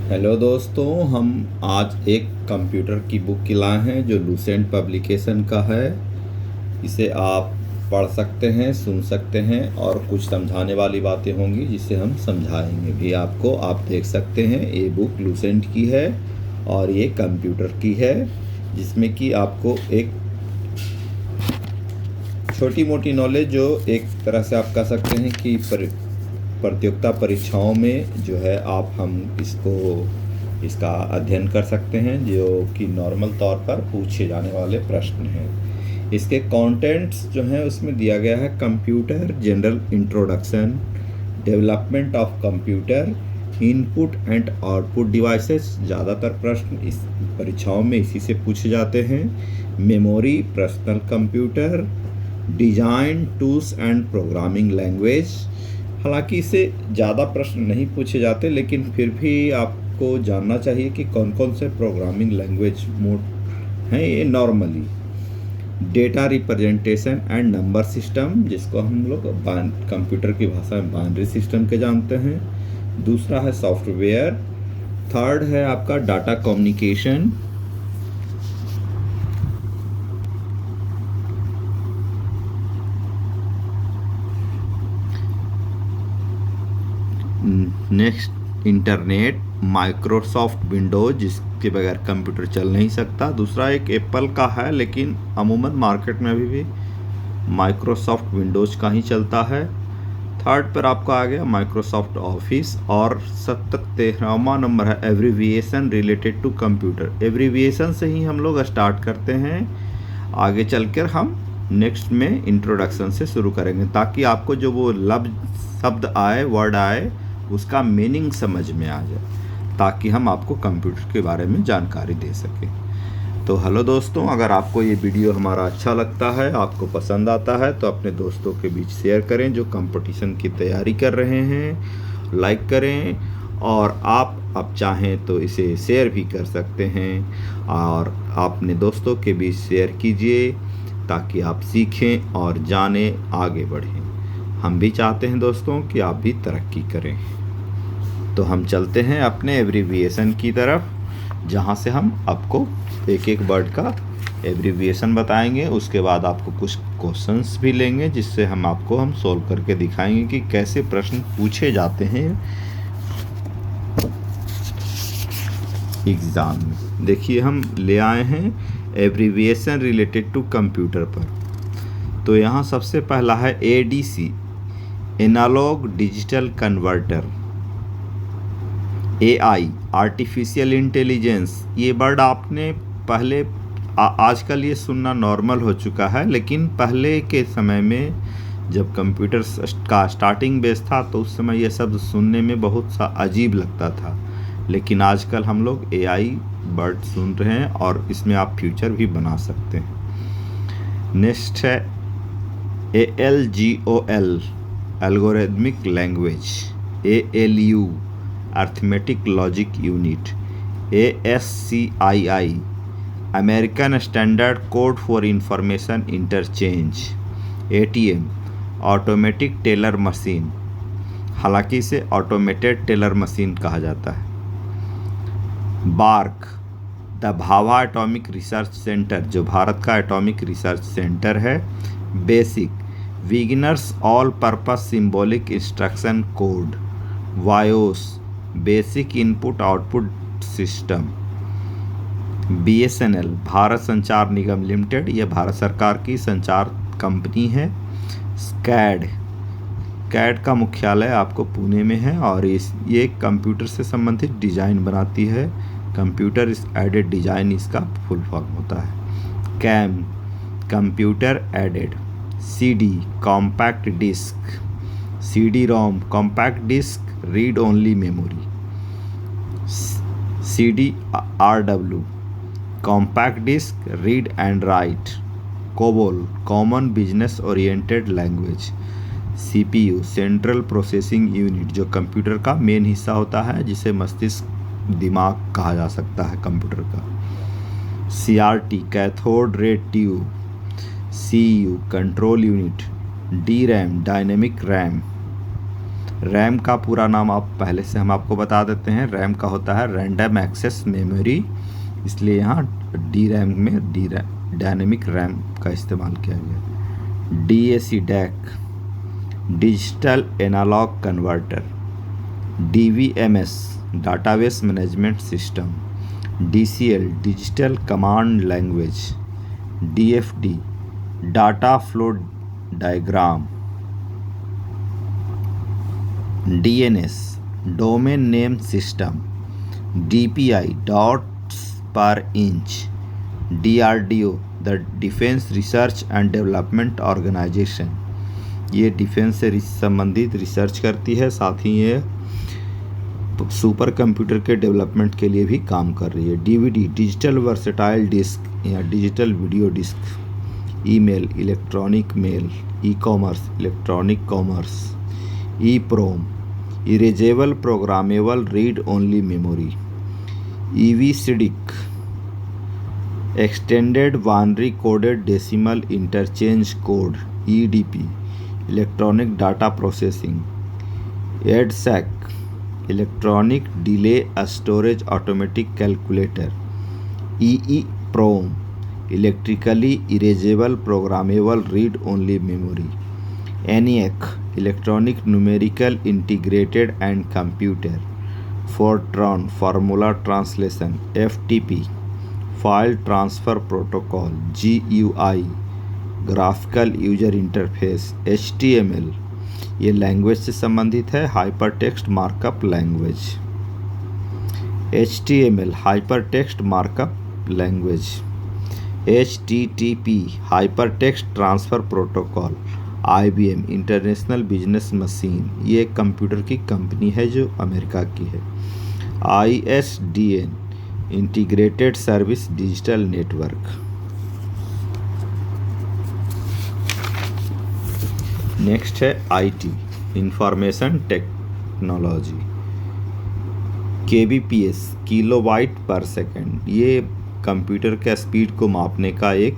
Hello दोस्तों, हम आज एक कंप्यूटर की बुक लाए हैं जो लूसेंट पब्लिकेशन का है। इसे आप पढ़ सकते हैं, सुन सकते हैं और कुछ समझाने वाली बातें होंगी जिसे हम समझाएंगे भी आपको। आप देख सकते हैं ये बुक लूसेंट की है और ये कंप्यूटर की है, जिसमें कि आपको एक छोटी मोटी नॉलेज जो एक तरह से आप कह सकते हैं कि प्रतियोगिता परीक्षाओं में जो है हम इसका अध्ययन कर सकते हैं, जो कि नॉर्मल तौर पर पूछे जाने वाले प्रश्न हैं। इसके कंटेंट्स जो हैं उसमें दिया गया है computer general introduction, development of computer, input and output devices. ज़्यादातर प्रश्न इस परीक्षाओं में इसी से पूछे जाते हैं। Memory, personal computer, design tools and programming language. हालांकि इससे ज़्यादा प्रश्न नहीं पूछे जाते, लेकिन फिर भी आपको जानना चाहिए कि कौन कौन से प्रोग्रामिंग लैंग्वेज मोड हैं ये normally. Data representation and number system, जिसको हम लोग कंप्यूटर की भाषा में बाइनरी सिस्टम के जानते हैं। दूसरा है सॉफ्टवेयर। थर्ड है आपका data communication. Next internet, Microsoft Windows जिसके बगैर कंप्यूटर चल नहीं सकता। दूसरा एक एप्पल का है, लेकिन अमूमन मार्केट में अभी भी माइक्रोसॉफ्ट विंडोज का ही चलता है। थर्ड पर आपका आ गया माइक्रोसॉफ्ट ऑफिस। और 13वां नंबर है abbreviation related to computer. Abbreviation से ही हम लोग स्टार्ट करते हैं, आगे चलकर हम नेक्स्ट में इंट्रोडक्शन से शुरू करेंगे, ताकि आपको जो वो शब्द आए, वर्ड आए, उसका मीनिंग समझ में आ जाए, ताकि हम आपको कंप्यूटर के बारे में जानकारी दे सकें। तो हेलो दोस्तों, अगर आपको ये वीडियो हमारा अच्छा लगता है, आपको पसंद आता है, तो अपने दोस्तों के बीच शेयर करें जो कंपटीशन की तैयारी कर रहे हैं। लाइक करें और आप अब चाहें तो इसे शेयर भी कर सकते हैं, और अपने दोस्तों के बीच शेयर कीजिए ताकि आप सीखें और जानें, आगे बढ़ें। हम भी चाहते हैं दोस्तों कि आप भी तरक्की करें। तो हम चलते हैं अपने एब्रीविएशन की तरफ, जहां से हम आपको एक एक वर्ड का एब्रीविएशन बताएंगे। उसके बाद आपको कुछ क्वेश्चंस भी लेंगे, जिससे हम सोल्व करके दिखाएंगे कि कैसे प्रश्न पूछे जाते हैं एग्ज़ाम में। देखिए, हम ले आए हैं एब्रीविएशन रिलेटेड टू कंप्यूटर पर। तो यहाँ सबसे पहला है ADC, analog digital converter. AI, artificial intelligence. ये वर्ड आपने पहले आजकल ये सुनना नॉर्मल हो चुका है, लेकिन पहले के समय में जब कंप्यूटर का स्टार्टिंग बेस था तो उस समय ये शब्द सुनने में बहुत सा अजीब लगता था, लेकिन आजकल हम लोग AI वर्ड सुन रहे हैं और इसमें आप फ्यूचर भी बना सकते हैं। नेक्स्ट है ALGOL, algorithmic language. ALU, arithmetic logic unit. ASCII, American standard code for information interchange. ATM, automatic teller machine. हालांकि इसे ऑटोमेटेड टेलर मशीन कहा जाता है। BARC, the Bhabha atomic research centre, जो भारत का एटॉमिक रिसर्च सेंटर है। BASIC, beginners all purpose symbolic instruction code. BIOS, basic input output system. BSNL, Bharat Sanchar Nigam limited, यह भारत सरकार की संचार कंपनी है। कैड का मुख्यालय आपको पुणे में है और ये कंप्यूटर से संबंधित डिज़ाइन बनाती है। कंप्यूटर एडेड डिज़ाइन इसका फुल फॉर्म होता है। CAM, computer aided. CD, compact disc. CD-ROM, compact disc read only memory. CDRW, compact disc read and write. COBOL, common business oriented language. CPU, central processing unit, जो computer का main हिस्सा होता है, जिसे मस्तिष्क दिमाग कहा जा सकता है कंप्यूटर का। CRT, cathode ray tube. CU, control unit. DRAM, dynamic RAM. RAM का पूरा नाम आप पहले से हम आपको बता देते हैं। रैम का होता है रैंडम एक्सेस मेमोरी, इसलिए यहाँ डी रैम में डायनेमिक रैम का इस्तेमाल किया गया। DAC DAC digital analog converter. DVMS database management system. DCL digital command language. DFD data flow diagram. DNS domain name system. DPI dots per inch. DRDO the defence research and development organisation, ये defence से संबंधित research करती है, साथ ही ये super computer के development के लिए भी काम कर रही है। DVD डिजिटल वर्सेटाइल डिस्क या digital video disc. Email electronic mail. E-commerce electronic commerce. EEPROM erasable programmable read only memory. EVCDIC extended binary coded decimal interchange code. EDP electronic data processing. EDSAC electronic delay storage automatic calculator. EEPROM electrically erasable programmable read only memory. ENIAC electronic numerical integrated and computer. FORTRAN formula translation. FTP file transfer protocol. GUI graphical user interface. HTML ये language से संबंधित है, hyper text markup language. HTML hyper text markup language. HTTP hyper text transfer protocol. IBM international business machine, ये एक computer की company है जो America की है। ISDN integrated service digital network. Next है IT information technology. KBPS kilobyte per second, ये computer के स्पीड को मापने का एक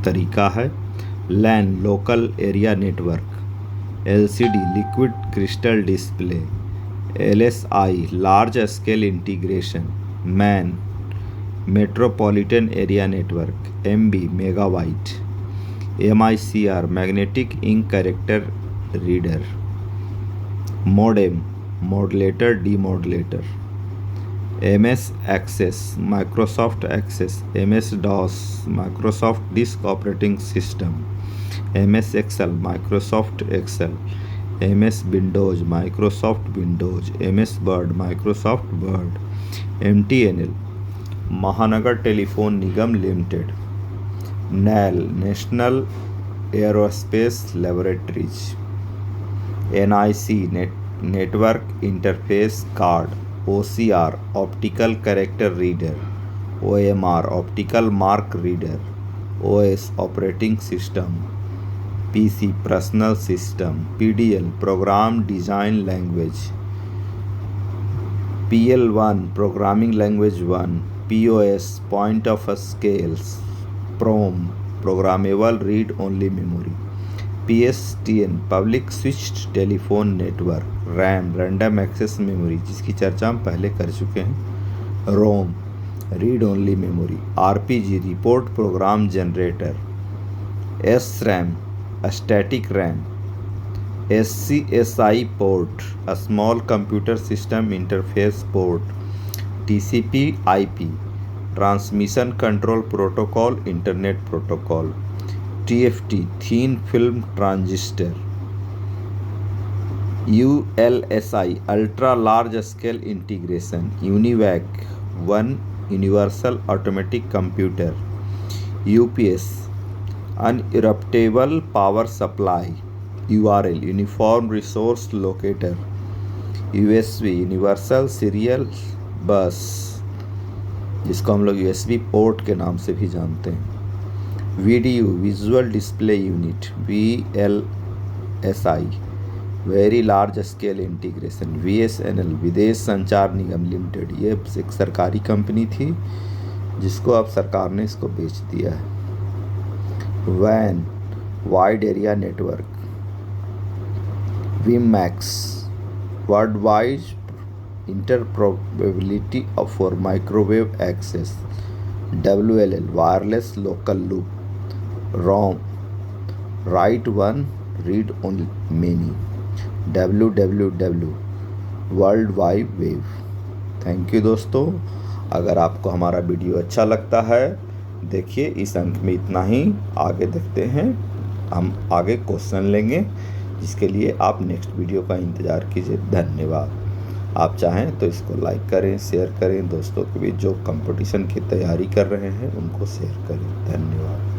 तरीका है। LAN local area network. LCD liquid crystal display. LSI large scale integration. MAN metropolitan area network. MB megabyte. MICR magnetic ink character reader. Modem modulator demodulator. MS access Microsoft access. MS DOS Microsoft disk operating system. MS excel Microsoft excel. MS windows Microsoft Windows. MS word Microsoft word. MTNL Mahanagar telephone Nigam limited. NAL national aerospace laboratories. NIC network interface card. OCR optical character reader. OMR optical mark reader. OS operating system. PC personal system. PDL program design language. PL1 programming language 1। POS point of scales. PROM programmable read only memory. PSTN public switched telephone network. RAM random access memory, जिसकी चर्चा हम पहले कर चुके हैं। ROM read only memory. RPG report program generator. SRAM static RAM. SCSI port small computer system interface port. TCP/IP transmission control protocol internet protocol. TFT thin film transistor. ULSI ultra large scale integration. UNIVAC 1 universal automatic computer. UPS uninterruptible power supply. URL uniform resource locator. USB universal serial bus, जिसको हम लोग USB port के नाम से भी जानते हैं। VDU visual display unit. VLSI very large scale integration. VSNL विदेश संचार निगम लिमिटेड, ये एक सरकारी कंपनी थी जिसको अब सरकार ने इसको बेच दिया है। WAN wide area network. WiMAX, worldwide interoperability for microwave access. WLL, wireless local loop. ROM, write one, read only many. WWW, world wide wave. Thank you दोस्तों। अगर आपको हमारा वीडियो अच्छा लगता है, देखिए इस अंक में इतना ही। आगे देखते हैं, हम आगे क्वेश्चन लेंगे, जिसके लिए आप नेक्स्ट वीडियो का इंतज़ार कीजिए। धन्यवाद। आप चाहें तो इसको लाइक करें, शेयर करें, दोस्तों के बीच जो कंपटीशन की तैयारी कर रहे हैं उनको शेयर करें। धन्यवाद।